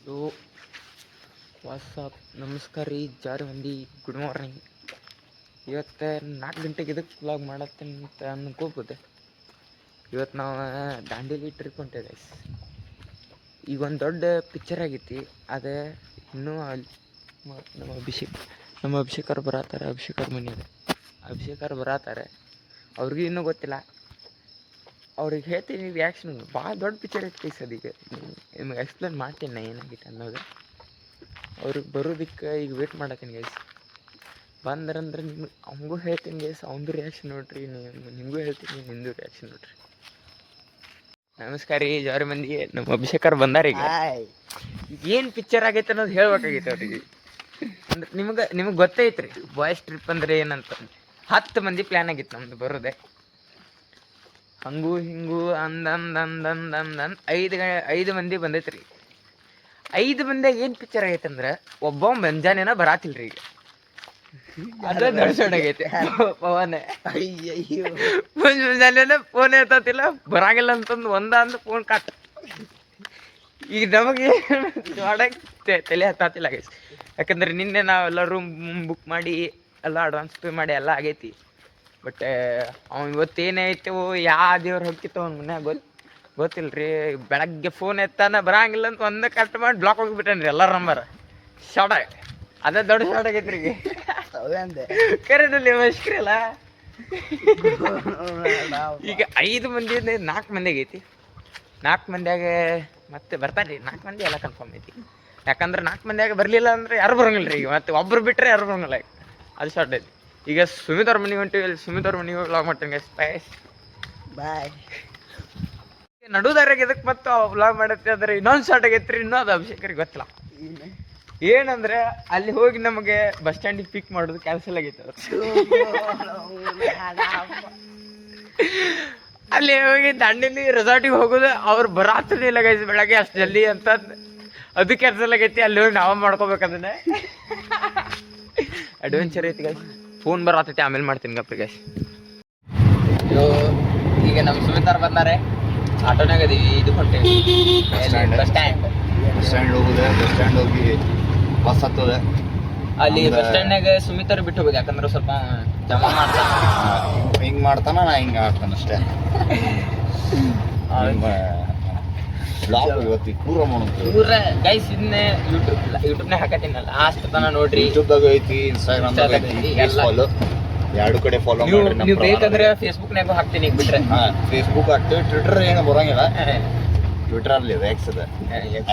Hello WhatsApp ನಮಸ್ಕಾರ ರೀ ಜಾರಿ ಮಂದಿ ಗುಡ್ ಮಾರ್ನಿಂಗ್. ಇವತ್ತು 4 ಗಂಟೆಗೆ ಇದಕ್ಕೆ ವ್ಲಾಗ್ ಮಾಡತ್ತೇನೆ ಅಂತ ಅನ್ಕೋಬೋದೆ. ಇವತ್ತು ನಾವು ದಾಂಡೇಲಿ ಟ್ರಿಪ್ ಹೊಂಟೇವೆ ಗೈಸ್. ಈಗ ಒಂದು ದೊಡ್ಡ ಪಿಕ್ಚರ್ ಆಗೈತಿ. ಅದೇ ಇನ್ನೂ ಅಲ್ಲಿ ನಮ್ಮ ಅಭಿಷೇಕರು ಬರತ್ತಾರೆ. ಅಭಿಷೇಕರ ಮನೆ ಅದೇ ಅಭಿಷೇಕರು ಬರತ್ತಾರೆ. ಅವ್ರಿಗೂ ಇನ್ನೂ ಗೊತ್ತಿಲ್ಲ. ಅವ್ರಿಗೆ ಹೇಳ್ತೀನಿ ರಿಯಾಕ್ಷನ್. ಭಾಳ ದೊಡ್ಡ ಪಿಕ್ಚರ್ ಐತಿ ಅದೀಗ ನಿಮ್ಗೆ ಎಕ್ಸ್ಪ್ಲೇನ್ ಮಾಡ್ತೀನಿ ನಾ ಏನಾಗೈತೆ ಅನ್ನೋದು. ಅವ್ರಿಗೆ ಬರೋದಕ್ಕೆ ಈಗ ವೇಟ್ ಮಾಡತ್ತೀನಿ ಗೈಸ್. ಬಂದ್ರಂದ್ರೆ ನಿಮ್ಗೆ ಅವಂಗೂ ಹೇಳ್ತೀನಿ ಗೈಸ್. ಅವನದು ರಿಯಾಕ್ಷನ್ ನೋಡ್ರಿ, ನಿಮಗೂ ಹೇಳ್ತೀನಿ ನಿಂದು ರಿಯಾಕ್ಷನ್ ನೋಡ್ರಿ. ನಮಸ್ಕಾರ ರೀ ಜಾರಿ ಮಂದಿ. ನಮ್ಮ ಅಭಿಷೇಕರು ಬಂದಾರ. ಈಗ ಏನು ಪಿಕ್ಚರ್ ಆಗೈತೆ ಅನ್ನೋದು ಹೇಳ್ಬೇಕಾಗೈತೆ ಅವ್ರಿಗೆ. ಅಂದ್ರೆ ನಿಮಗೆ ಗೊತ್ತೈತ್ರಿ ಬಾಯ್ಸ್ ಟ್ರಿಪ್ ಅಂದ್ರೆ ಏನಂತ. 10 ಮಂದಿ ಪ್ಲ್ಯಾನ್ ಆಗಿತ್ತು ನಮ್ದು ಬರೋದೆ. ಹಂಗೂ ಹಿಂಗೂ ಅಂದಂದ್ 5 ಮಂದಿ ಬಂದೈತ್ರಿ. 5 ಮಂದಿಯಾಗ ಏನು ಪಿಕ್ಚರ್ ಆಗೈತೆ ಅಂದ್ರೆ ಒಬ್ಬ ಮುಂಜಾನೆನ ಬರಾತಿಲ್ರಿ. ಈಗ ಅದ ನಡ್ಸೋಡಾಗೈತೆ ಪವನ್. ಮುಂಜಾನೆ ಫೋನ್ ಎತ್ತತಿಲ್ಲ, ಬರಾಗಿಲ್ಲ ಅಂತಂದು ಅಂದು ಫೋನ್ ಕಾಟ. ಈಗ ನಮಗೆ ಮಾಡಕ್ಕೆ ತಲೆ ಹತ್ತಾತಿಲ್ಲ ಗೈಸ್. ಯಾಕಂದ್ರೆ ನಿನ್ನೆ ನಾವೆಲ್ಲ ರೂಮ್ ಬುಕ್ ಮಾಡಿ ಎಲ್ಲ ಅಡ್ವಾನ್ಸ್ ಪೇ ಮಾಡಿ ಎಲ್ಲ ಆಗೈತಿ. ಬಟ್ ಅವ್ನು ಇವತ್ತೇನೈತೆ ಯಾವ ದೇವ್ರು ಹೋಗ್ತಿತ್ತು ಅವ್ನ ಮನ್ಯಾಗ ಗೊತ್ತಿಲ್ಲ ರೀ. ಬೆಳಗ್ಗೆ ಫೋನ್ ಎತ್ತಾನ ಬರಂಗಿಲ್ಲ ಅಂತ ಒಂದೇ ಕಟ್ ಮಾಡಿ ಬ್ಲಾಕ್ ಹೋಗಿಬಿಟ್ಟೇನ್ರಿ ಎಲ್ಲರ ನಂಬರ್. ಶಾರ್ಟ್ ಅದೇ ದೊಡ್ಡ ಶಾರ್ಟ್ ಆಗೈತೆ ರೀ. ಕರೆಕ್ಟಲ್ಲಿ ಮಷ್ಕ್ರಲ್ಲ. ಈಗ 5 ಮಂದಿ 4 ಮಂದಿ ಆಗೈತಿ. 4 ಮಂದಿಯಾಗ ಮತ್ತೆ ಬರ್ತಾರೆ ರೀ. 4 ಮಂದಿ ಎಲ್ಲ ಕನ್ಫರ್ಮ್ ಐತಿ. ಯಾಕಂದ್ರೆ 4 ಮಂದಿಯಾಗ ಬರಲಿಲ್ಲ ಅಂದ್ರೆ ಯಾರು ಬರೋಂಗಿಲ್ಲ ರೀ. ಈಗ ಮತ್ತೆ ಒಬ್ಬರು ಬಿಟ್ಟರೆ ಯಾರು ಬರೋಂಗಿಲ್ಲ. ಅದು ಶಾರ್ಟ್ ಐತಿ. ಈಗ ಸುಮಿತ್ ಅವ್ರ ಮನೆಗೆ ಹೊಂಟಿವಿ. ಅಲ್ಲಿ ಸುಮಿತ್ ಅವ್ರ ಮನೆಗೆ ವ್ಲಾಗ್ ಮಾಡ್ತೀನಿ ಸ್ಪೈಸ್ ಬಾಯ್. ನಡುದಾರಾಗ ಇದಕ್ಕೆ ಮತ್ತು ವ್ಲಾಗ್ ಮಾಡತ್ತೆ. ಅಂದ್ರೆ ಇನ್ನೊಂದು ಶಾರ್ಟ್ ಆಗೈತ್ರಿ. ಇನ್ನೂ ಅದು ಅಭಿಷೇಕರಿಗೆ ಗೊತ್ತಿಲ್ಲ. ಏನಂದ್ರೆ ಅಲ್ಲಿ ಹೋಗಿ ನಮಗೆ ಬಸ್ ಸ್ಟ್ಯಾಂಡಿಗೆ ಪಿಕ್ ಮಾಡೋದು ಕ್ಯಾನ್ಸಲ್ ಆಗೈತೆ. ಅಲ್ಲಿ ಹೋಗಿ ದಾಂಡೇಲಿ ರೆಸಾರ್ಟಿಗೆ ಹೋಗೋದು ಅವ್ರು ಬರಾತದಿಲ್ಲ ಗೈಸ್ ಬೆಳಗ್ಗೆ ಅಷ್ಟು ಜಲ್ದಿ ಅಂತ. ಅದು ಕ್ಯಾನ್ಸಲ್ ಆಗೈತಿ. ಅಲ್ಲಿ ಹೋಗಿ ನಾವು ಮಾಡ್ಕೋಬೇಕು ಅದನ್ನೇ. ಅಡ್ವೆಂಚರ್ ಐತಿ ಗೈಸ್. ಫೋನ್ ಬರತೈತಿ, ಆಮೇಲೆ ಮಾಡ್ತೀನಿ ಗಪ್ರಿ ಗೈಸ್. ಈಗ ನಮ್ಮ ಸುಮಿತಾರ್ ಬಂದಾರೆ. ಆಟೋನಾಗ ಅದೀವಿ. ಇದು ಹೊಂಟೇವಿ ಬಸ್ ಸ್ಟ್ಯಾಂಡ್ ಹೋಗುದೆ. ಬಸ್ ಸ್ಟ್ಯಾಂಡ್ ಹೋಗಿ ಬಸ್ ಹತ್ತೋದೆ. ಅಲ್ಲಿ ಬಸ್ ಸ್ಟ್ಯಾಂಡ್ನಾಗ ಸುಮಿತಾರು ಬಿಟ್ಟು ಹೋಗೋದು. ಯಾಕಂದ್ರೆ ಸ್ವಲ್ಪ ಜಮಾ ಮಾಡ್ತಾನ. ಹಿಂಗೆ ಮಾಡ್ತಾನ, ನಾ ಹಿಂಗೆ ಆಗ್ತಾನೆ ಅಷ್ಟೇ. ಇವತ್ತು ಪೂರ ಮಾಡೋದು ಪೂರ ಗೈಸ್. ಇದನ್ನೇ ಯೂಟ್ಯೂಬ್ನಾಗ ಹಾಕತ್ತೀನಲ್ಲ, ಲಾಸ್ಟ್ ತನ ನೋಡ್ರಿ. ಯೂಟ್ಯೂಬ್ದಾಗ ಐತಿ, ಇನ್ಸ್ಟಾಗ್ರಾಮ್ದಾಗ ಐತಿ. ಎರಡು ಕಡೆ ಫಾಲೋ ಮಾಡಿ. ನೀವು ಬೇಕಂದ್ರೆ ಫೇಸ್ಬುಕ್ನಾಗೂ ಹಾಕ್ತೀನಿ. ಈಗ ಬಿಟ್ರೆ ಫೇಸ್ಬುಕ್ ಹಾಕ್ತೀವಿ. ಟ್ವಿಟರ್ ಏನು ಬರೋಂಗಿಲ್ಲ. ಟ್ವಿಟರ್ ಅಲ್ಲಿ ಎಕ್ಸ್ ಅದ.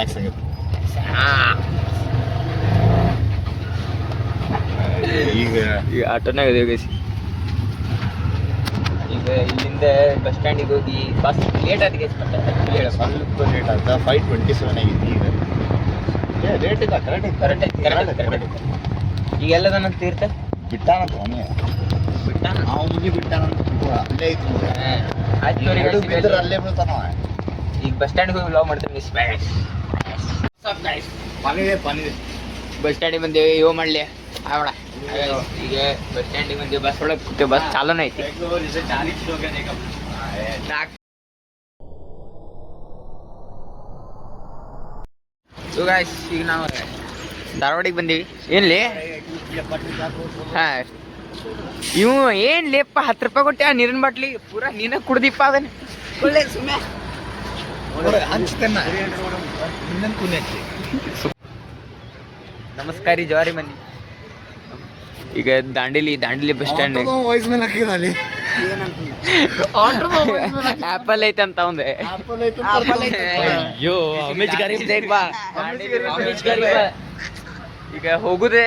ಎಕ್ಸ್ ಆಗೈತಿ. ಈಗ ಆಟೋನಾಗ ಅದೇವಿ ಗೈಸ್. ಈಗ ಇಲ್ಲಿಂದ ಬಸ್ ಸ್ಟ್ಯಾಂಡಿಗೆ ಹೋಗಿ ಬಸ್ ಲೇಟ್ ಆದ ಗೈಸ್. ಸ್ವಲ್ಪ ಲೇಟ್ ಆಯ್ತಾ. 5:27 ಆಗೈತಿ. ಈಗ ಲೇಟ್ ಇಲ್ಲ. ಕರೆಕ್ಟ್. ಈಗ ಎಲ್ಲದನ್ನ ತೀರ್ಥ ಬಿಟ್ಟಾನಂತ ಅವನೇ. ನಾವು ಮುಂದೆ ಬಿಟ್ಟಾನಂತ ಅಲ್ಲೇ ಐತಿ. ಆಯ್ತು, ಅಲ್ಲೇ ಬೀಳ್ತಾನ. ಈಗ ಬಸ್ ಸ್ಟ್ಯಾಂಡ್ಗೆ ಹೋಗಿ ವ್ಲಾಗ್ ಮಾಡ್ತೀನಿ. ಪಾನಿದೆ ಬಸ್ ಸ್ಟ್ಯಾಂಡಿಗೆ ಬಂದೇವಿ. ಯೋ ಮಾಡಲಿ ಆವಡ. ಈಗ ಬಸ್ ಸ್ಟ್ಯಾಂಡಿಗೆ ಬಂದೇವಿ. ಬಸ್ ಒಳಗೆ ಕೂತೇವೆ. ಬಸ್ ಚಾಲೂನೇ ಐತಿ. ಸೊ ಗಾಯ್ಸ್, ಈಗ ನಾವು ಧಾರವಾಡಿಗೆ ಬಂದೀವಿ. ಏನ್ಲಿ ಹಾಂ ಇವು ಏನು ಲೇಪ್ಪ 10 ರೂಪಾಯಿ ಕೊಟ್ಟೆ ಆ ನೀರಿನ ಬಾಟ್ಲಿ ಪೂರಾ ನೀನ ಕುಡ್ದಿಪ್ಪ. ಅದನ್ನ ಒಳ್ಳೆ ಸುಮ್ಮನೆ ನಮಸ್ಕಾರ ರೀ ಜವಾರಿ ಮಂದಿ. ಈಗ ದಾಂಡೇಲಿ ಬಸ್ ಸ್ಟ್ಯಾಂಡ್ ಆಪಲ್ ಐತೆ ಅಂತ ಅವಂದೆ. ಅಯ್ಯೋ ಈಗ ಹೋಗುದೇ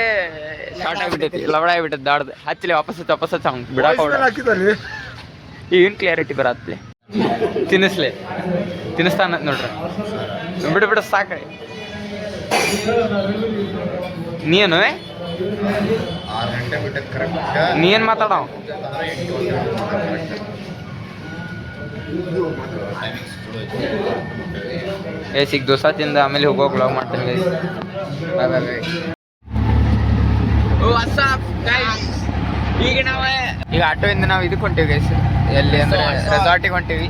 ಶಾರ್ಟ್ ಆಗಿಬಿಟ್ಟೈತಿ. ಲವಡ ಆಗಿಬಿಟ್ಟೈತಿ. ದಾಡ್ದು ಹಚ್ಚಲಿ ವಾಪಸ್ ಹಚ್ಚ ಬಿಡಾಕ ಏನು ಕ್ಲಿಯರಿಟಿ ಬರತ್ಲೆ. ತಿನ್ನಿಸ್ತಾನ ನೋಡ್ರಿ. ಬಿಡು ಸಾಕ. ನೀನು 6 ಗಂಟೆ ಬಿಟ್ಟು ಕರೆಕ್ಟ್. ನೀ ಏನು ಮಾತಾಡೋ. ಈಗ ದೋಸೆ ತಿಂದ ಆಮೇಲೆ ಹೋಗೋ ವ್ಲಾಗ್ ಮಾಡ್ತೀನಿ ಗೈಸ್. ಬಾಯ್. ಈಗ ಆಟೋಯಿಂದ ನಾವು ಇದಕ್ಕೆ ಹೊಂಟೀವಿ ಗೈಸ್. ಎಲ್ಲಿ ಅಂದ್ರೆ ರೆಸಾರ್ಟಿಗೆ ಹೊಂಟೀವಿ.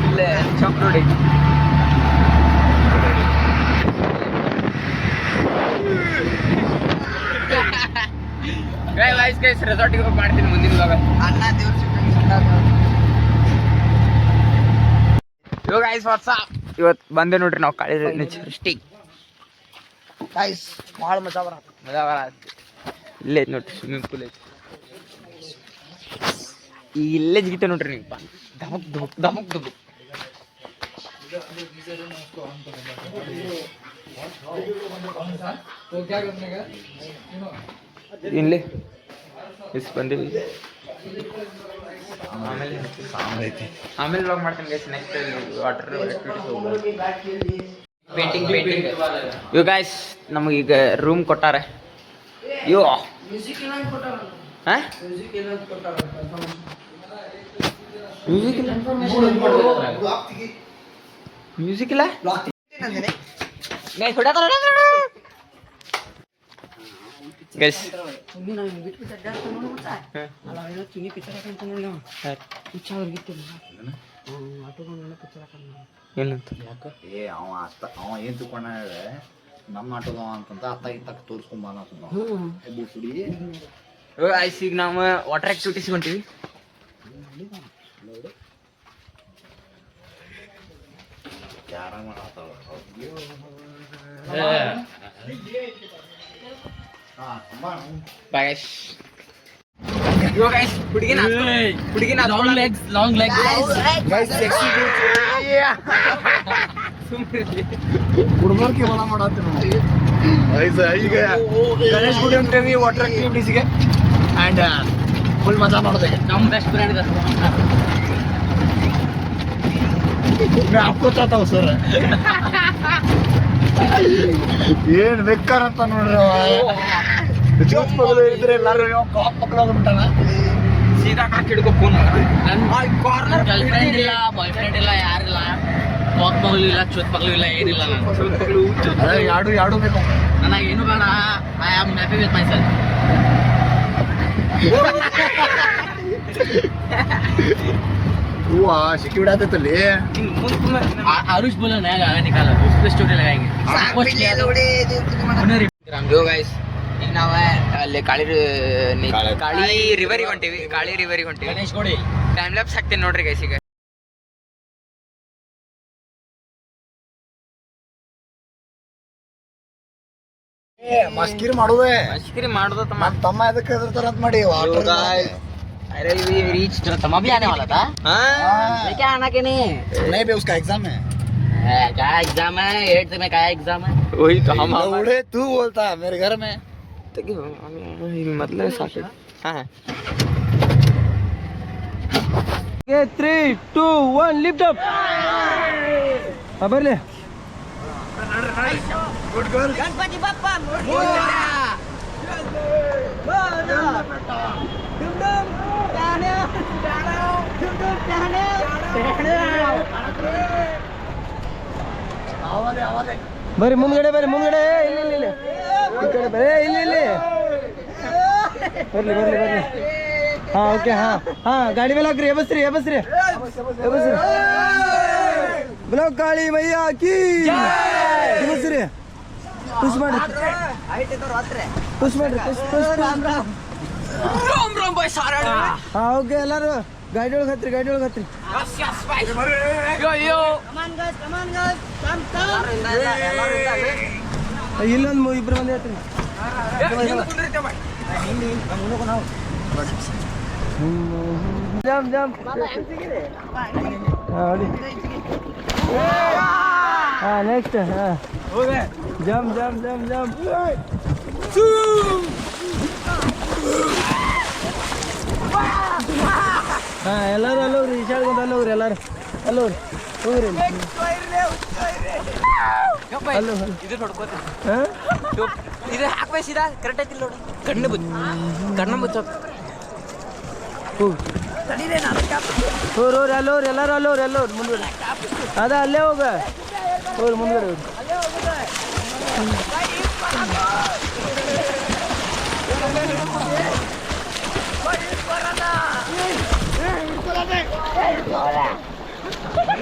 ಇಲ್ಲೇ ಚೌಕ್ ರೋಡ್ ನೋಡಿ. ಗೈಸ್ ರೆಸಾರ್ಟಿಗೆ ಹೋಗಿ ಮಾಡ್ತೀನಿ ಮುಂದಿನ ಇವಾಗ. ಇವಾಗ ಗೈಸ್ ಇವತ್ತು ಬಂದೆ ನೋಡ್ರಿ ನಾವು ಕಾಳಿ ನೇಚರಿಸ್ಟಿಕ್. ಗೈಸ್ ಭಾಳ ಮಜಾ ಬರತ್ತೆ. ಇಲ್ಲೇ ಐತೆ ನೋಡ್ರಿ ಸ್ವಿಮ್ಮಿಂಗ್ ಪೂಲ್ ಐತಿ. ಈ ಇಲ್ಲೇ ಜಿಗಿತ ನೋಡ್ರಿ ನೀವು ಧಮಕ್ ಧಮಕ್ ಧಮಕ್ ಧಮಕ್. ಇಲ್ಲಿ ಎಷ್ಟು ಬಂದೀವಿ. ಆಮೇಲೆ ಇವಾಗ ಮಾಡ್ತೀನಿ guys. Next water activities painting. ಇವ್ ಗೈಸ್ ನಮಗೆ ಈಗ ರೂಮ್ ಕೊಟ್ಟಾರೆ. ಇವು ಹಾಂ ಮ್ಯೂಸಿಕ್ ಇಲ್ಲ ಗೈಸ್. ಏನಂತ ಅವ ಏನ್ ತಿಳ್ಕೊಂಡ ನಮ್ಮ ಆಟೋದವ ಅಂತಂತ ಅತ್ತ ಇತ್ತ ತೋರಿಸ್ಕೊಂಬ ಐಸ್. ಈಗ ನಾವು ವಾಟರ್ ಆಕ್ಟಿವಿಟೀಸ್ ಹೊಂಟೀವಿ. ಹುಡುಗಿನ ಲಾಂಗ್ ಲೆಗ್ ಹುಡುಗರ್ಗೆ ಹೊಲ ಮಾಡತ್ತೀವಿ ಈಗ ಗಣೇಶ್ ಗುಡಿ ಹೊಂಟೇವಿ ವಾಟರ್ ಆಕ್ಟಿವಿಟೀಸ್ಗೆ ಆ್ಯಂಡ್ ಫುಲ್ ಮಜಾ ಮಾಡೋದೆ. ನಮ್ಮ ಬೆಸ್ಟ್ ಫ್ರೆಂಡ್ ಹಾಕೋತಾವ ಸರ್ ಏನ್ ಬೇಕಾರಂತ ನೋಡ್ರಿ. ಜೋತ್ ಮಗಳು ಇದ್ರೆ ಎಲ್ಲಾರು ಮಕ್ಕಳು ಹೋಗ್ಬಿಟ್ಟಾನ ಸೀದಾ ಕಾಕಿ ಹಿಡ್ಕೊ ಫೋನ್. ಗರ್ಲ್ ಫ್ರೆಂಡ್ ಇಲ್ಲ, ಬಾಯ್ ಫ್ರೆಂಡ್ ಇಲ್ಲ, ಯಾರಿಲ್ಲ. ಪಾಕ್ ಮಗಳು ಇಲ್ಲ, ಚೋತ್ ಮಗಳು ಇಲ್ಲ, ಏನಿಲ್ಲ. ನಾನು ಎರಡು ಬೇಕು ನನಗೆ ಏನು ಬೇಡ. I am happy with my self. ಹೂವ ಸಿಕ್ಕಿ ಬಿಡತ್ತಲ್ಲಿ आरुष बोला नया गाना निकाला, उस पे स्टोरी लगाएंगे. ಯೋ ಗೈಸ್ ಈಗ ನಾವು ಅಲ್ಲಿ ಕಾಳಿ ರಿವರಿಗೆ ಹೊಂಟೀವಿ. ಕಾಳಿ ರಿವರಿಗೆ ಹೊಂಟೀವಿ. ಗಣೇಶ್ ಗೋಡಿ ಟೈಮ್ ಲ್ಯಾಪ್ಸ್ ಹಾಕ್ತೀನಿ ನೋಡ್ರಿ ಗೈಸ್. ಈಗ ಮಸ್ಕಿರಿ ಮಾಡೋದೇ ಮಸ್ಕಿರಿ ಮಾಡೋದ ತಮ್ಮ. ನಮ್ಮ ತಮ್ಮ ಎದಕ್ಕೆ ಹೆದರ್ತಾರ ಅಂತ ಮಾಡಿ अरे we reached. तमा भी आने वाला था. हाँ क्या आना के नहीं? नहीं बे उसका एग्जाम है. क्या एग्जाम है? 8th में क्या एग्जाम है? वही तो हम उड़े तू बोलता है मेरे घर में मतलब साथ. हाँ 3, 2, 1 lift up. बरले गुड गर्ल. गणपति बाप्पा ಬರ್ರಿ ಮುಂದ್ಗಡೆ ಬರ್ರಿ ಮುಂದ್ಗಡೆ. ಇಲ್ಲಿ ಈ ಕಡೆ ಬರ್ರಿ. ಇಲ್ಲಿ ಬರ್ಲಿ ಬರ್ಲಿ ಬರ್ಲಿ. ಹಾ ಓಕೆ. ಹಾ ಗಾಡಿ ಮೇಲೆ ಹಾಕ್ರಿ. ಎಬಸ್ರಿ ಬ್ಲೋ ಕಾಳಿ ಮಯ್ಯ ಕಿ ಎಬಸ್ರಿ. ಪುಷ್ ಮಾಡ್ರಿ ಹಾ ಓಕೆ. ಎಲ್ಲಾರು ಗಾಡಿ ಒಳಗೆ ಹತ್ರಿ. ಇಲ್ಲೊಂದು ಇಬ್ರು ಮಂದಿ ಹೇಳ್ತೀನಿ. ಜಂಪ್ ಹಾ ನೆಕ್ಸ್ಟ್. ಜಂಪ್ ಹಾ ಎಲ್ಲರೂ ಅಲ್ಲೋಗ್ರಿ. ಈಶಾಡ್ಕೊಂಡು ಅಲ್ಲೋಗ್ರಿ. ಎಲ್ಲರೂ ಅಲ್ಲೋಗ್ರಿ. ಹೋಗ್ರಿ ಇದು ಹಾಕ್ಬೇಕು ಸೀದಾ ಕರೆಕ್ಟ್ ಐತಿಲ್ಲ ನೋಡಿ. ಕಣ್ಣು ಬುಚ್ಚ ಹೋಗ್ರಿ. ಅಲ್ಲೋಗ್ರಿ. ಎಲ್ಲರೂ ಅಲ್ಲೋಗ್ರಿ. ಮುಂದ್ಗಡೆ ಅದ ಅಲ್ಲೇ ಹೋಗ್ರಿ. ಮುಂದ್ಗಡೆ ಹೋಗ್ರಿ.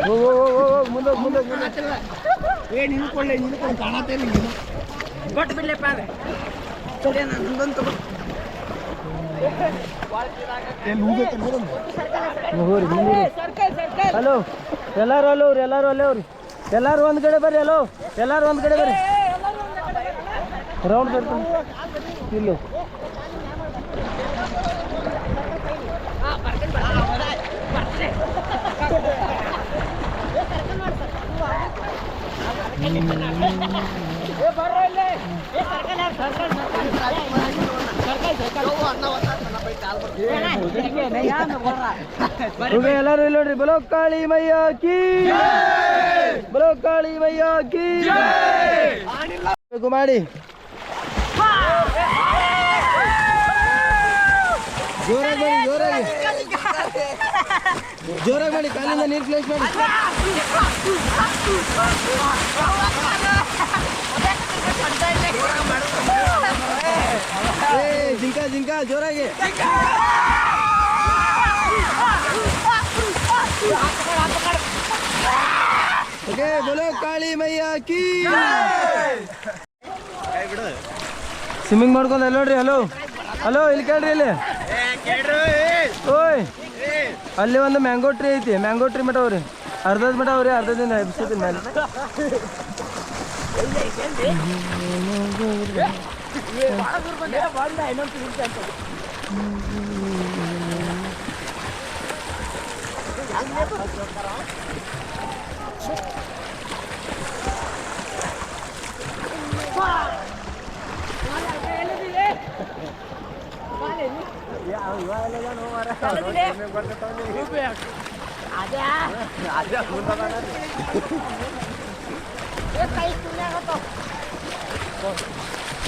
ಹೋಗ್ ಕೊಟ್ಟು ಬಿಡ್ಲಪ್ಪ ಹಲೋ ಎಲ್ಲಾರು ಅಲ್ಲವ್ರಿ ಎಲ್ಲಾರು ಅಲ್ಲವ್ರಿ ಎಲ್ಲಾರು ಒಂದ್ ಕಡೆ ಬರ್ರಿ ಹಲೋ ಎಲ್ಲಾರು ಒಂದ್ ಕಡೆ ಬರ್ರಿ ರೌಂಡ್ ಬರ್ತೀನಿ ಇಲ್ಲೋ ಎಲ್ಲಾರು ಇಲ್ಲಿ ನೋಡ್ರಿ ಬಲೋ ಕಾಳಿ ಮಯ್ಯ ಕೀ ಬಲೋ ಕಾಳಿ ಮಯ್ಯ ಕೀ ಮಾಡಿ ಜೋರಾಗಿ ಮಾಡಿ ಜೋರಾಗಿ ಮಾಡಿ ಕಾಲಿಂದ ನೀರು ಫ್ಲೇಶ್ ಮಾಡಿ ಜಿಂಕ ಜಿಂಕ ಜೋರಾಗಿ ಓಕೆ ಬೋಲೋ ಕಾಳಿ ಮಯ್ಯ ಕೀ ಸ್ವಿಮ್ಮಿಂಗ್ ಮಾಡ್ಕೊಂಡು ಅಲ್ಲಿ ನೋಡ್ರಿ ಹಲೋ ಹಲೋ ಇಲ್ಲಿ ಕೇಳ್ರಿ ಇಲ್ಲಿ ಓಯ್ ಅಲ್ಲಿ ಒಂದು ಮ್ಯಾಂಗೋ ಟ್ರೀ ಐತಿ ಮ್ಯಾಂಗೋ ಟ್ರೀ ಮಠ ಅವ್ರಿ ಅರ್ಧದ ಮಠ ಅವ್ರಿ ಅರ್ಧದಿಂದ ಎಬ್ಸತಿ ಮೇಲೆ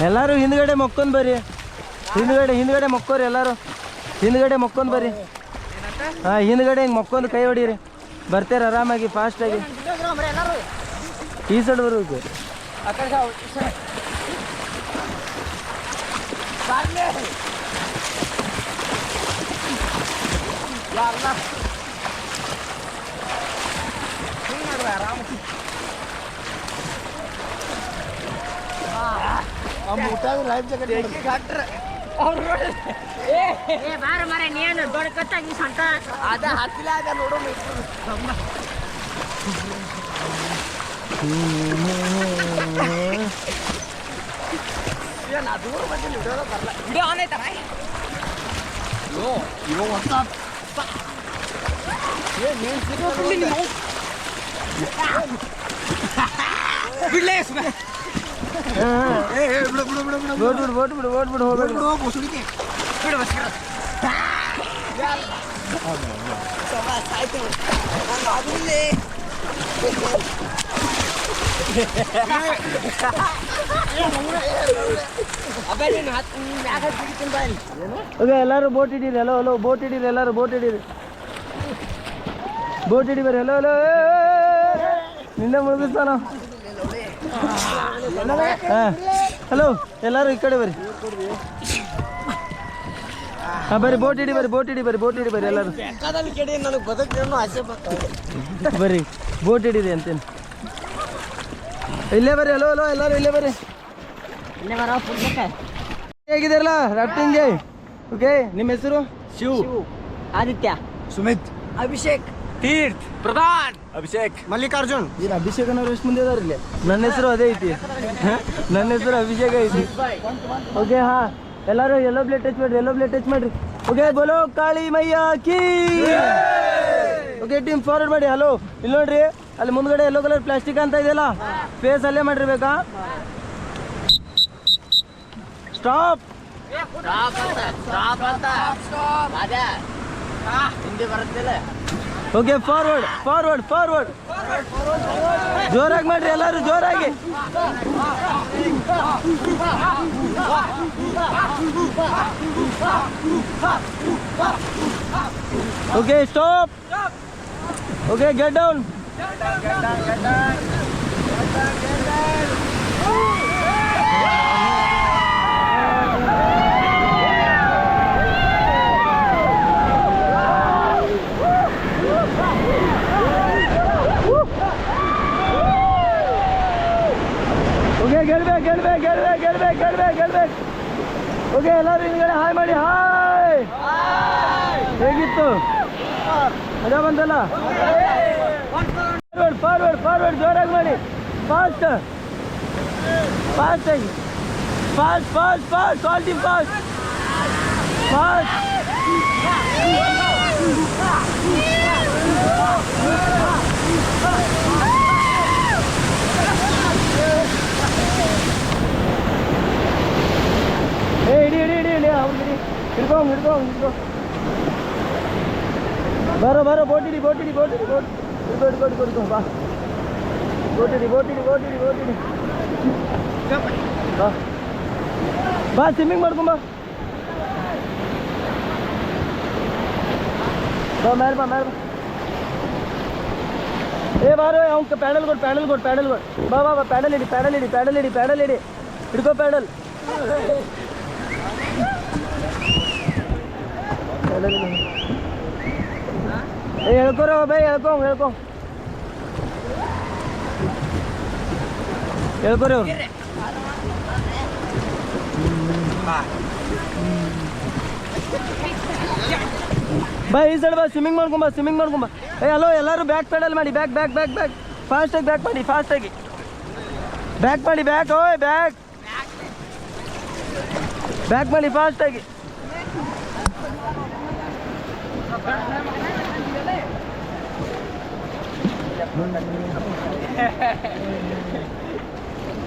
ಎಲ್ಲಾರು ಹಿಂದ್ಗಡೆ ಮೊಕ್ಕೊಂಡ್ ಬರ್ರಿ ಹಿಂದ್ಗಡೆ ಮೊಕ್ಕೋರಿ ಎಲ್ಲಾರು ಹಿಂದ್ಗಡೆ ಮೊಕ್ಕೊಂಡ್ ಬರ್ರಿ ಹಾ ಹಿಂದ್ಗಡೆ ಹಿಂಗೆ ಮೊಕ್ಕೊಂದು ಕೈ ಹೊಡೀರಿ ಬರ್ತೀರ ಆರಾಮಾಗಿ ಫಾಸ್ಟಾಗಿ ಈ ಸೈಡ್ ಬರ್ಬೇಕು ಬಾರ ಮರ ನೀನು ದೊಡ್ಡ ಕತ್ತಾಗಿ ಸಂತ ಅದ ಹತ್ತಿಲ್ಲ ಅದ ನೋಡು ದೂರ ಬಂದಿಲ್ಲ ವಿಡಿಯೋ ಬರಲ್ಲ ವಿಡಿಯೋ ಆನ್ ಆಯ್ತಾರ ಇವ ಹೊಸ ಬಿಡ್ಲೇ ಓಡ್ಬಿಡು ಹೋಗ್ಬೇಕು ಎಲ್ಲಾರು ಬೋಟ್ ಹಿಡೀರಿ ಹಲೋ ಹಲೋ ಬೋಟ್ ಹಿಡೀರಿ ಎಲ್ಲಾರು ಬೋಟ್ ಹಿಡೀರಿ ಬರ್ರಿ ಹಲೋ ಹಲೋ ನಿನ್ನೆ ಮುಳುಗಿಸ್ತಾನ ಹಲೋ ಎಲ್ಲಾರು ಈ ಕಡೆ ಬರ್ರಿ ಹಾಂ ಬರ್ರಿ ಬೋಟ್ ಹಿಡಿ ಬರ್ರಿ ಎಲ್ಲಾರು ಬರ್ರಿ ಬೋಟ್ ಹಿಡೀರಿ ಅಂತೇನು ಇಲ್ಲೇ ಬರ್ರಿ ಹಲೋ ಹಲೋ ಎಲ್ಲಾರು ಇಲ್ಲೇ ಬರ್ರಿ ಹೇಗಿದ್ದೀರಲ್ಲ ರಾಫ್ಟಿಂಗ್ಗೆ ಓಕೆ ನಿಮ್ಮ ಹೆಸರು ಶಿವ್ ಆದಿತ್ಯ ಸುಮಿತ್ ಅಭಿಷೇಕ್ ತೀರ್ಥ್ ಪ್ರಧಾನ್ ಅಭಿಷೇಕ್ ಮಲ್ಲಿಕಾರ್ಜುನ್ ಏನು ಅಭಿಷೇಕ್ ಅನ್ನೋರು ಎಷ್ಟು ಮುಂದೆ ಇದಾರೆ ಇಲ್ಲಿ ನನ್ನ ಹೆಸರು ಅದೇ ಐತಿ ನನ್ನ ಹೆಸರು ಅಭಿಷೇಕ್ ಐತಿ ಓಕೆ ಹಾಂ ಎಲ್ಲರೂ ಎಲ್ಲೋ ಪ್ಲೇಟ್ ಟಚ್ ಮಾಡ್ರಿ ಓಕೆ ಬೋಲೋ ಕಾಳಿ ಮಯ್ಯ ಕೀ ಓಕೆ ಟೀಮ್ ಫಾರ್ವರ್ಡ್ ಮಾಡಿ ಹಲೋ ಇಲ್ಲಿ ನೋಡ್ರಿ ಅಲ್ಲಿ ಮುಂದ್ಗಡೆ ಯೆಲ್ಲೋ ಕಲರ್ ಪ್ಲಾಸ್ಟಿಕ್ ಅಂತ ಇದೆಯಲ್ಲ ಫೇಸ್ ಅಲ್ಲೇ ಮಾಡಿರ್ಬೇಕಾ ಸ್ಟಾಪ್ ಹಿಂದೆ ಬರುತ್ತಿಲ್ಲ ಓಕೆ ಫಾರ್ವರ್ಡ್ ಜೋರಾಗಿ ಮಾಡ್ರಿ ಎಲ್ಲರೂ ಜೋರಾಗಿ okay stop okay get down okay ಗೆಲ್ಬೇಕು. ಓಕೆ ಎಲ್ಲರೂ ಹಿಂದ್ಗಡೆ ಹಾಯ್ ಮಾಡಿ. ಹಾಯ್, ಹೇಗಿತ್ತು? ಮಜಾ ಬಂತಲ್ಲ? ಫಾರ್ವರ್ಡ್ ಜೋರಾಗಿ ಮಾಡಿ. ಫಾಸ್ಟ್ ಆಗಿ. Fast all team fast. ಹಿಡಿ ಅವ್ರಿಗೆ ಹಿಡ್ಕೊ. ಬರೋ ಬೋಟ್ ಹಿಡಿ. ಬಾ ಬಾ ಸ್ವಿಮ್ಮಿಂಗ್ ಮಾಡ್ಕೊಂಬ. ಮೇಲೆ ಬಾ. ಏ ಬಾರೋ ಅವ್ಕ ಪ್ಯಾಡಲ್ ಕೊಡು. ಬಾ ಪ್ಯಾಡಲ್ ಹಿಡಿ. ಹಿಡ್ಕೋ ಪ್ಯಾಡಲ್. ಏ ಹೇಳ್ಕೊರೋ ಬೈ, ಹೇಳ್ಕೊರಿ ಅವ್ರು. ಬಾ ಈ ಸೈಡ್ ಬಾ. ಸ್ವಿಮ್ಮಿಂಗ್ ಮಾಡ್ಕೊಂಬ. ಏ ಹಲೋ, ಎಲ್ಲರೂ ಬ್ಯಾಕ್ ಪ್ಯಾಡಲ್ ಮಾಡಿ. ಬ್ಯಾಕ್ ಫಾಸ್ಟಾಗಿ ಬ್ಯಾಕ್ ಮಾಡಿ. ಓಯ್ ಬ್ಯಾಕ್ ಮಾಡಿ ಫಾಸ್ಟಾಗಿ.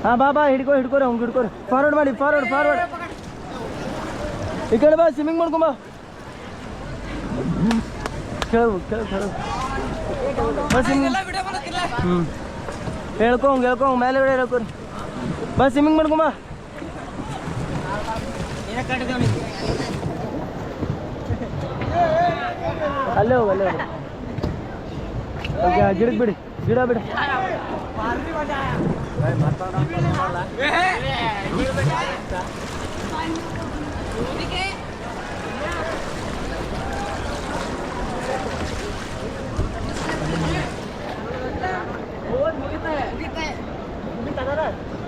ಹಾಂ ಬಾ ಹಿಡ್ಕೊರಿ. ಫಾರ್ವರ್ಡ್ ಮಾಡಿ. ಈ ಕಡೆ ಬಾ, ಸ್ವಿಮ್ಮಿಂಗ್ ಮಾಡ್ಕೊಂಬ. ಕೇಳು ಹೇಳ್ಕೊಂಗ ಮೇಲೆ ಹೇಳ್ಕೊರಿ. ಬಾ ಸ್ವಿಮ್ಮಿಂಗ್ ಮಾಡ್ಕೊಂಬ. ಅಲ್ಲೇ ಹೋಗಿ. ಓಕೆ, ಗಿಡಕ್ಕೆ ಬಿಡಿ. ಗಿಡ ಬಿಡಿ.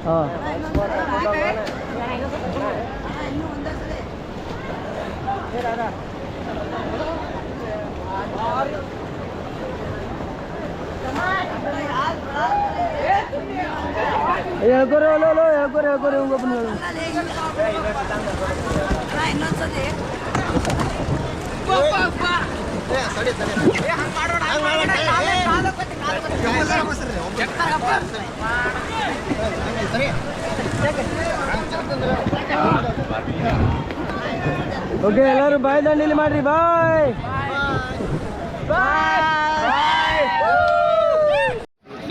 ಹಾಂ ಹೇಳ್ಕೊರಿ. ಹೇಳ್ಕೊರಿ ಹಿಂಗೊಬ್ಬನ. ಓಕೆ ಎಲ್ಲರೂ ಬಾಯ್ ದಂಡೇಲಿ ಮಾಡ್ರಿ. ಬಾಯ್.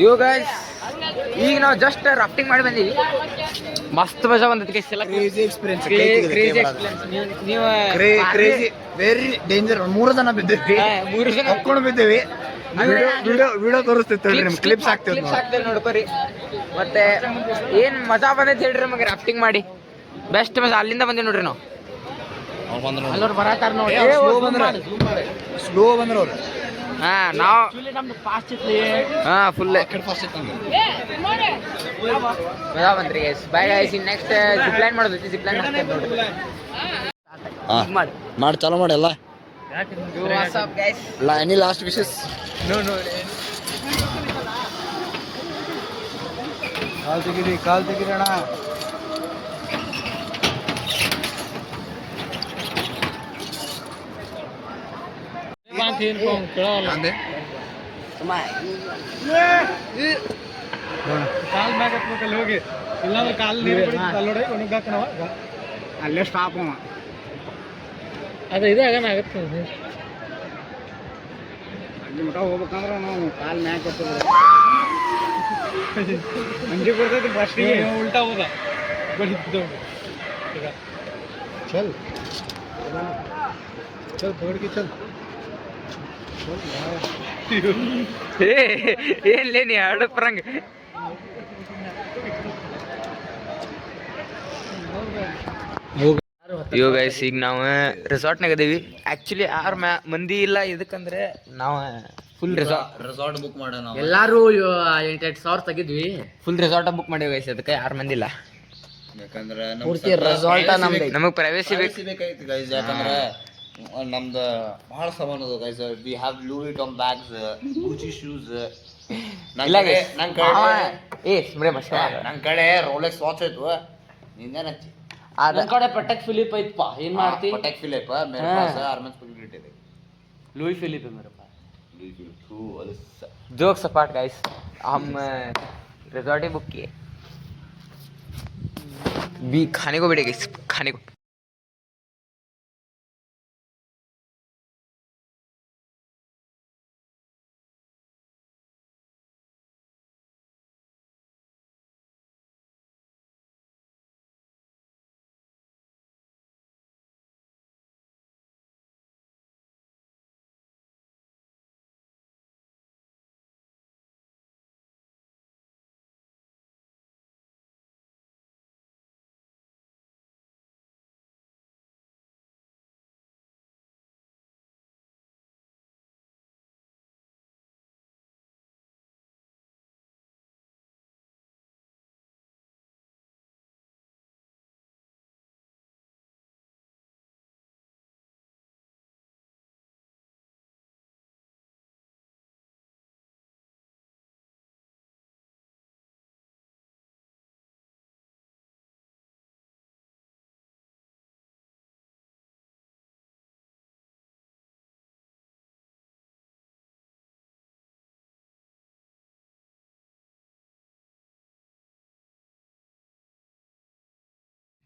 ಯೋ ಗೈಸ್, ಈಗ ನಾವು ಜಸ್ಟ್ ರಾಫ್ಟಿಂಗ್ ಮಾಡಿ ಬಂದೀವಿ. ಮಸ್ತ್ ಮಜಾ ಬಂದೈತಿ. Crazy experience. ನೀವು ವೆರಿ ಡೇಂಜರ್. 3 ಜನ ಬಿದ್ದೇವಿ. 3 ಜನ ಹೊಕ್ಕೊಂಡು ಬಿದ್ದೇವಿ. Video ತೋರಿಸ್ತಿತ್ತು, clips ಆಗ್ತಿವಿ ನೋಡ್ಕೊರಿ. ಮತ್ತೆ ಏನ್ ಮಜಾ ಬಂದೈತಿ ಹೇಳ್ರಿ ನಮಗೆ ರಾಫ್ಟಿಂಗ್ ಮಾಡಿ. ಬೆಸ್ಟ್ ಮಜಾ. ಅಲ್ಲಿಂದ ಬಂದೀವಿ ನೋಡ್ರಿ ನಾವು. ಅಲ್ಲೋರ್ ಬರತಾರ ನೋಡಿ. ಸ್ಲೋ ಬಂದ್ರ ಅವ್ರು. ಹಾ ನಾವು ಫುಲ್ ಮಜಾ ಬಂತ್ರಿ guys. Bye guys. In next zipline ಮಾಡೋದೈತಿ. ಜಿಪ್ಲೈನ್ ನೋಡ್ರಿ. ಮಾಡಿ ಚಾಲೂ ಮಾಡಿ ಎಲ್ಲ. What's up guys? Any last wishes? No call ತೆಗಿರಿ ಅಣ್ಣ. ಕಾಲ್ ಮ್ಯಾಗ ಹತ್ಬೇಕಲ್ಲಿ ಹೋಗಿ. ಇಲ್ಲಾಂದ್ರೆ ಕಾಲ್ ನೀರು ನೋಡಿ ಒಣಗಾಕನವ. ಅಲ್ಲೇ ಸ್ಟಾಪ್ ಅವ. ಅದು ಆಗತ್ತೆ. ಅಲ್ಲಿ ಮಠ ಹೋಗ್ಬೇಕಂದ್ರೆ ನಾವು ಕಾಲ್ ಮ್ಯಾಗ ಮಂಜಿ ಬರ್ತೈತಿ ಫಸ್ಟಿಗೆ. ಉಲ್ಟಾ ಹೋದ ಚಲ್ ದೊಡ್ಗಿ ಚಲ್. ಏನ್ಲೇ ನೀ ಎರಡು ಪರಂಗ್. ಯೋ ಗೈಸ್, ಈಗ ನಾವು ರೆಸಾರ್ಟ್ನಾಗ ಅದೀವಿ. ಆ್ಯಕ್ಚುಲಿ 6 ಮಂದಿ ಇಲ್ಲ. ಇದಕ್ಕಂದ್ರೆ ನಾವು ಫುಲ್ ರೆಸಾರ್ಟ್ ಬುಕ್ ಮಾಡೋಣ ನಾವು. ಎಲ್ಲಾರು 8,000 ತೆಗಿದ್ವಿ. ಫುಲ್ ರೆಸಾರ್ಟ್ ಬುಕ್ ಮಾಡಿವಿ ಗೈಸ್, ಅದಕ್ಕೆ ಯಾರು ಮಂದಿಲ್ಲ. ಯಾಕಂದ್ರೆ ಪೂರ್ತಿ resort ನಮ್ದು. ನಮಗೆ ಪ್ರೈವೇಸಿ ಬೇಕು. ಬೇಕಾಯ್ತು ಗೈಸ್, ಯಾಕಂದ್ರೆ ನಮ್ದು ಬಹಳ ಸಾಮಾನು ಅದ guys. We have Louis Vuitton bags, Gucci shoes. ಇಲ್ಲ ನನ್ ಕಡೆ ಸುಮ್ರೆ ಮಸ್ತ್ ನನ್ ಕಡೆ ರೋಲೆಕ್ಸ್ ವಾಚ್ ಐತು. ನಿಂದೇನ ನನ್ ಕಡೆ ಪಟಕ್ ಫಿಲಿಪ್ ಐತಪ್ಪ, ಏನ್ ಮಾಡ್ತಿ? ಪಟೆಕ್ ಫಿಲಿಪ್, ಮೇರೆ ಪಾಸ್ ಆರ್ಮೆನ್ಸ್ ಪಗ್ಲಿಟ್ ಇದೆ. ಲೂಯಿ ಫಿಲಿಪ್ है मेरे पास. लुई फिलिप थू अलस. जोक सपाट गाइस, हम रिजॉर्ट ही बुक किए. भी खाने को बैठे गाइस, खाने को.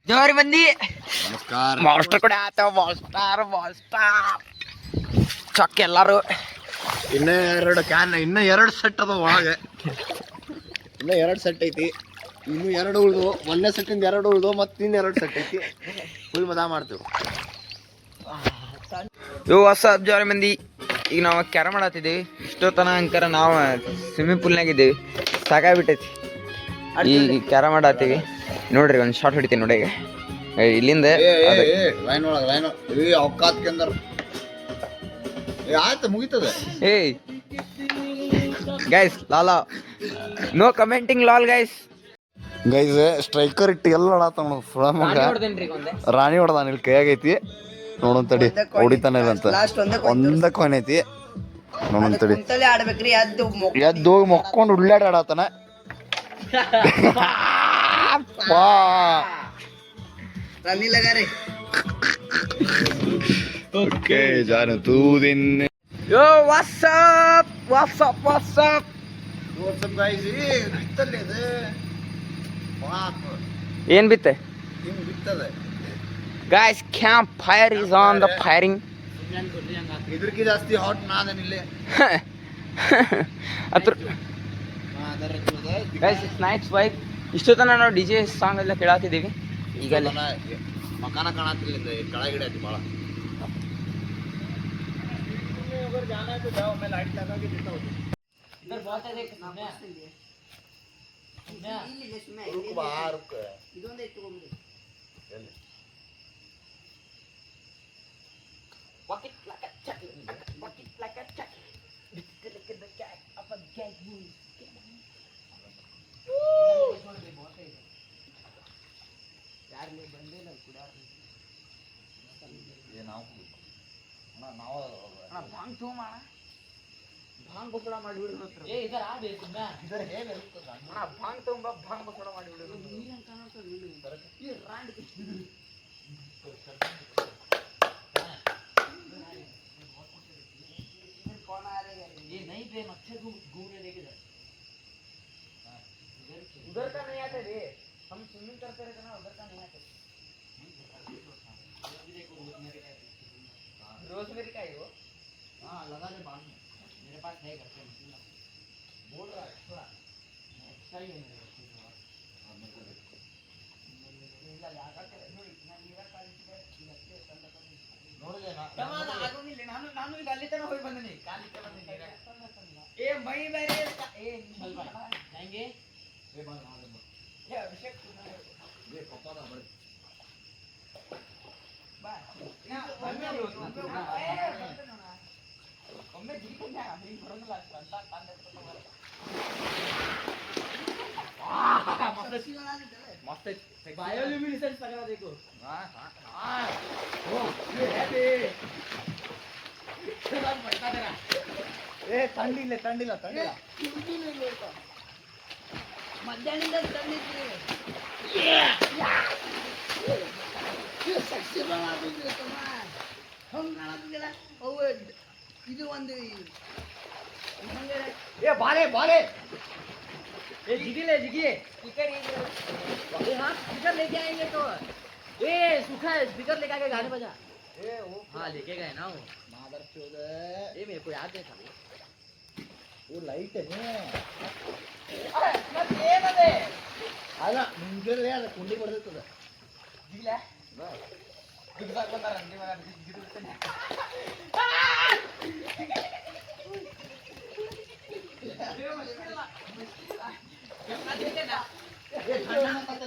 ಜವಾರಿ ಮಂದಿ ನಮಸ್ಕಾರ. ಮಾಸ್ಟರ್ ಕೂಡ ಆತ ಮಾಸ್ಟರ್ ಚಕ್ ಎಲ್ಲಾರು. ಇನ್ನ ಎರಡು ಸೆಟ್ ಅದ ಒಳಗೆ. ಇನ್ನ 2 ಸೆಟ್ ಐತಿ. ಇನ್ನು 2 ಉಳ್ದು, ಒಂದೇ ಸೆಟ್ಟಿಂದ 2 ಉಳ್ದು, ಮತ್ತೆ ಇನ್ನು 2 ಸೆಟ್ ಐತಿ. ಫುಲ್ ಮಜಾ ಮಾಡ್ತೀವಿ. ಇವು ಹೊಸ ಜವಾರಿ ಮಂದಿ. ಈಗ ನಾವು ಕ್ಯಾರಮ್ ಆಡತ್ತಿದ್ದೀವಿ. ಇಷ್ಟೊತ್ತನ ಅಂಕರ ನಾವು ಸ್ವಿಮ್ಮಿಂಗ್ ಪೂಲ್ನಾಗ ಇದ್ದೀವಿ, ಸಾಕಾಗ್ಬಿಟ್ಟೈತಿ. ಈಗ ಕ್ಯಾರಮ್ ಆಡತ್ತೀವಿ ನೋಡ್ರಿ. ಒಂದು ಶಾರ್ಟ್ ಹೊಡಿತೀನಿ ನೋಡಿ. ಈಗ ಇಲ್ಲಿಂದ ಲೈನ್ ಒಳಗೆ ಲೈನ್ ಅವಕಾತ್ ಕೇಂದ್ರ ಆಯ್ತು, ಮುಗಿತದೆ. ಏಯ್ ಗೈಸ್, ಲಾಲಾ no commenting lol guys. Guys striker ಇಟ್ಟು ಎಲ್ಲ ಆಡತ್ತ ರಾಣಿ ಹೊಡೆದಾನ. ಇಲ್ಲಿ ಕೈಯಾಗೈತಿ ನೋಡೋನ್ ತಡಿ, ಹೊಡಿತಾನೆ ಅಂತ ಒಂದ ಕಾಯಿನ್ ಐತಿ. ನೋಡೋನ್ ತಡಿ, ಆಡ್ಬೇಕ್ರಿ. ಎದ್ದು ಹೋಗಿ ಮಕ್ಕೊಂಡು ಉಳ್ಳಾಡಿ ಆಡತಾನ. ಓಕೆ ಜಾನು ತೂ ದಿನ್. Yo what's up what's up what's up. What's up guys, ಬಿತ್ತಲ್ಲ ಇದು ಪಾಪ ಏನ್ ಬಿತ್ತೆ ಹಿಂಗ್ ಬಿತ್ತದ. Guys, campfire is on the firing. ಇದ್ರಕ್ಕೆ ಜಾಸ್ತಿ ಹಾಟ್ ನಾದೇನಿಲ್ಲ. ಅದ್ರ ಗೈಸ್ ಇಟ್ಸ್ ನೈಸ್ ವೈಬ್. ಇಷ್ಟೊತ್ತನ ನಾವು ಡಿ ಜೆ ಸಾಂಗ್ ಎಲ್ಲ ಕೇಳಾತಿದ್ದೀವಿ. ಈಗ ಮಕಾನ ಕಾಣತ್ತಿಲ್ಲ, ಕೆಳಗಿಡ ಐತಿ ಭಾಳ. ಭಾಂಗ್ ಬಸಡ ಮಾಡಿಬಿಡೋಣ. ಭಾಂಗ್ ತುಂಬ ಭಾಂಗ್ ಬಸಡ ಮಾಡಿಬಿಡೋಣ. उधर का नहीं आते रे, हम स्विमिंग करते रहते ना, उधर का नहीं आते. रोजमेरी का है वो. हाँ लगा दे बाल में, मेरे पास है घर पे मशीन. बोल रहा है थोड़ा एक्स्ट्रा ही है मेरे पास थोड़ा. हाँ मेरे को ಇಲ್ಲ ಯಾಕಂದ್ರೆ ನೋಡಿ ನಾನು ನೀರ ಕಾಲಿಸಿದೆ ಇದಕ್ಕೆ ತಂದ ನೋಡಿದೆ ನಾನು ಈಗ ಅಲ್ಲಿ ತನಕ ಹೋಗಿ ಬಂದಿನಿ. ಕಾಲಿಕ್ಕೆ ಬಂದಿನಿ. ಏ ಮೈ ಬೇರೆ ಏ ಸ್ವಲ್ಪ ಹೆಂಗೆ ಏ ಬಾ ನಾನು ಏ ಅಭಿಷೇಕ್ ಏ ಪಪ್ಪಾದ ಬರಿ ಬಾ ನಾ ಬಂದೆ मस्त आहे. बायोल्युमिनेसेंस सगळा देखो ಏ ತಂಡಿಲ್ಲ ತಂಡಿಲ್ಲ ತಂಡಿಲ್ಲ ಮಧ್ಯಾಹ್ನದಿಂದ ತಂದಿದ್ವಿ ಹಂಗ ಅವು ಇದು ಒಂದು ಏ ಬಾಲೆ ಬಾಲೆ ए जिगी ले जिगी हाँ स्पीकर लेके आएंगे तो ए सूखा है स्पीकर लेके आके गाने बजा ಏ ಓ हाँ लेके गए ना वो ಮಾದರ್ ಚೋದ ये मेरे को याद नहीं था ಓ ಲೈಟ್ ಅಲ್ಲ ಮುಂಜಾನೆ ಅದ ಕುಂಡಿ ಬರ್ತದ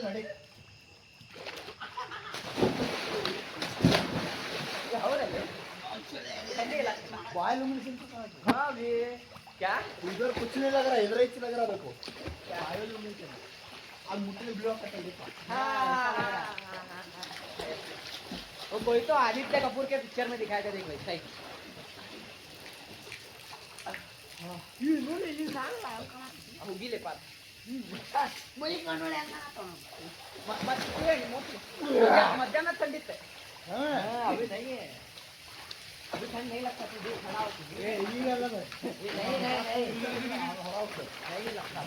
ನಡಿ बायोल्यूमिनेशन हाँ भी क्या उधर कुछ नहीं लग रहा इधर ही लग रहा देखो बायोल्यूमिनेशन अब मुट्ठी ब्लॉक कर देखो वो कोई तो आदित्य कपूर के पिक्चर में दिखाया था देख वैसा ही होगी ले पास मध्याह्न ठंडित है अभी नहीं है अभी ठंड नहीं लगता तुझे खड़ा हो ए ये अलग है नहीं लगता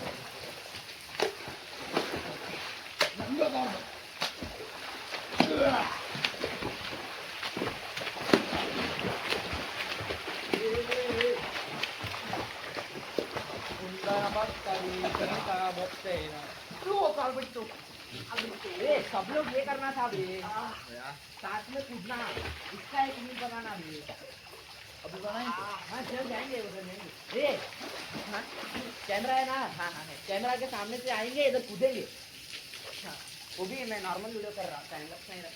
सब लोग ये करना था अभी साथ में कूदना इसका एक मील बनाना अभी अभी बनाएंगे हाँ चल जाएंगे उधर नहीं हाँ कैमरा है ना हाँ हाँ कैमरा के सामने से आएंगे इधर कूदेंगे हाँ वो भी मैं नॉर्मल वीडियो कर रहा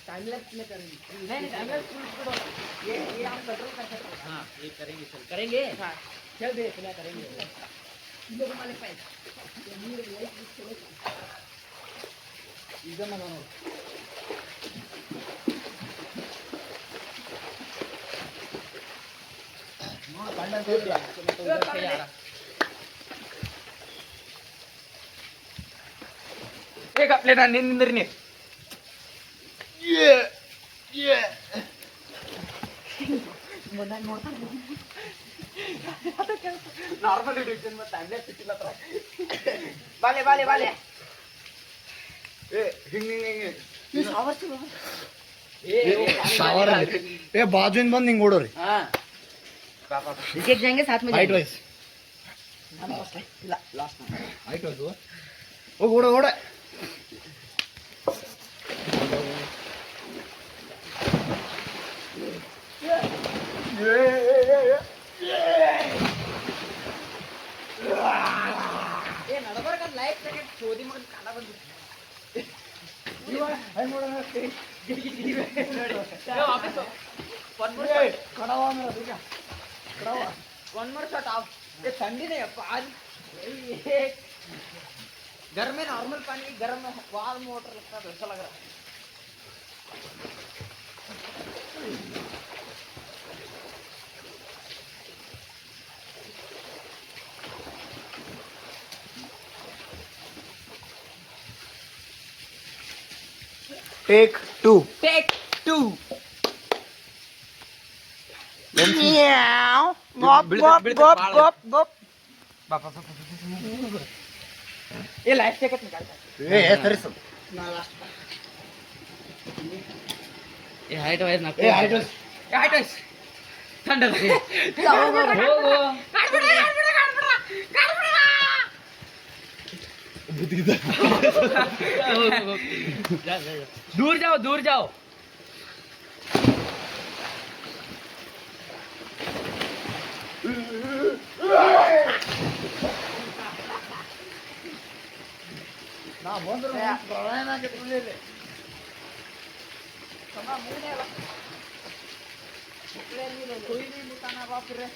टाइम लैप्स में करेंगे नहीं टाइम लैप्स ये आप कंट्रोल कर सकते हैं हाँ ये करेंगे चल करेंगे हाँ चल देख मैं करेंगे ಇದನ್ನ ನಾನು एक आपले ना निंद्रने नॉर्मल डिटेक्शन में टाइम लैप्स कितना था बाले बाले बाले ಏ ಹಿಂಗೆ ಹಿಂಗೆ शावर ಏ ಬಾಜುವಿಂದ ಬಂದು ಹಿಂಗೆ ಓಡೋರಿ हाँ विकेट जाएंगे साथ में ಹೈಟ್ ವೈಸ್ ಹೈಟ್ ವೈಸ್ ಹೋಗಿ ಓಡ ಓಡ ये नडबर का लाइफ जैकेट चोरी मग काला बंद वापस वन मोर शॉट ऑफ ये ठंडी नहीं है आज ये घर में नॉर्मल पानी गर्म में वाल मोटर लगता है ऐसा लग रहा है ಟೇಕ್ 2 टेक 2 ये लाइफ जैकेट निकाल ಏ ಸರಿಸು ये हाइट वाइज ना ಏ ಹೈಟ್ ವೈಸ್ हाइट वाइज ठंडा लगे दूर जाओ दूर जाओ ನಾ ಬಂದ್ರೆ ಪ್ರಳಯನ ಆಗಿರ್ಲಿಲ್ಲ कोई नहीं बताना बाप रे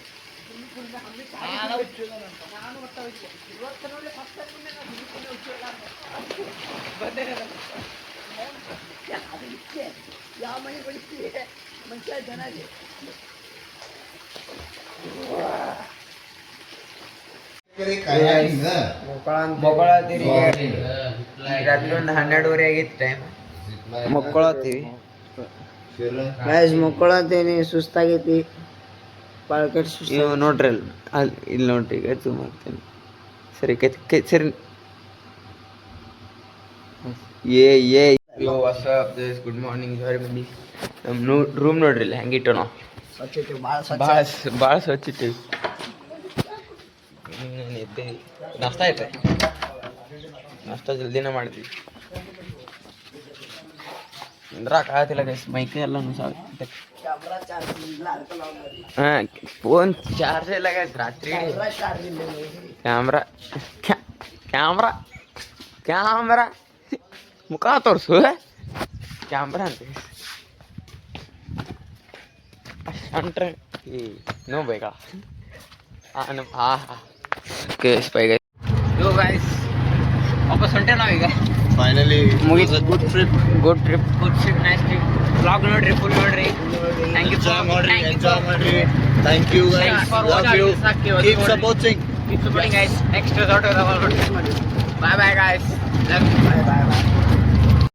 ಯಾವ ಮನೆ ಬಡಿಸ್ತೀವಿ ಮನುಷ್ಯ ಚೆನ್ನಾಗಿ ಮಕ್ಕಳತ್ತೀರಿ ರಾತ್ರಿ ಒಂದು 12:30 ಆಗಿತ್ತು ಟೈಮ್ ಮಕ್ಕಳತ್ತೀವಿ ಗಾಯ್ಸ್ ಮಕ್ಕಳಂತೇನಿ ಸುಸ್ತಾಗೈತಿ ಪಾಳ್ಕಟ್ ಇವ್ ನೋಡ್ರಿ ಅಲ್ಲಿ ಇಲ್ಲಿ ನೋಡ್ರಿ ಈಗ ಜೂಮ್ ಮಾಡ್ತೇನೆ ಸರಿ ಸರಿ ಏ ಯೋ ವಾಟ್ಸ್ಆಪ್ ದಿಸ್ ಗುಡ್ ಮಾರ್ನಿಂಗ್ ಜಾರಿ ಮಂದಿ ನಮ್ಮ ರೂಮ್ ನೋಡ್ರಿ ಇಲ್ಲಿ ಹೆಂಗಿಟ್ಟು ನಾವು ಭಾಳ ಸ್ವಚ್ಛ ಇಟ್ಟಿವಿ ಎದ್ದೇವಿ ನಾಷ್ಟ ಐತೆ ನಾಷ್ಟ ಜಲ್ದಿನೇ ಮಾಡಿದ್ವಿ ಅಂದ್ರಾಕ ಆಗತ್ತಿಲ್ಲ ಗೈಸ್ ಮೈಕೈ ಎಲ್ಲ ಹಾಂ ಫೋನ್ ಚಾರ್ಜ್ ಇಲ್ಲ ಗೈಸ್ ರಾತ್ರಿ ಕ್ಯಾಮ್ರಾ ಕ್ಯಾಮ್ರಾ ಮುಖ ತೋರಿಸು ಕ್ಯಾಮ್ರಾ ಅಂತ ಅಂಟ್ರೆ ನೋ ಬೇಗ ಓಕೆ ಸ್ಪೈ ಗೈಸ್ ಯೋ ಗೈಸ್ ವಾಪಸ್ ಹೊಂಟೆ ನಾವೀಗ ಫೈನಲಿ ಮುಗೀತು. Good trip good trip nice trip vlog ನೋಡ್ರಿ ಫುಲ್ ನೋಡ್ರಿ ಥ್ಯಾಂಕ್ ಯು ಎಂಜಾಯ್ ಮಾಡ್ರಿ thank you guys love you keep supporting guys next resort bye bye guys bye bye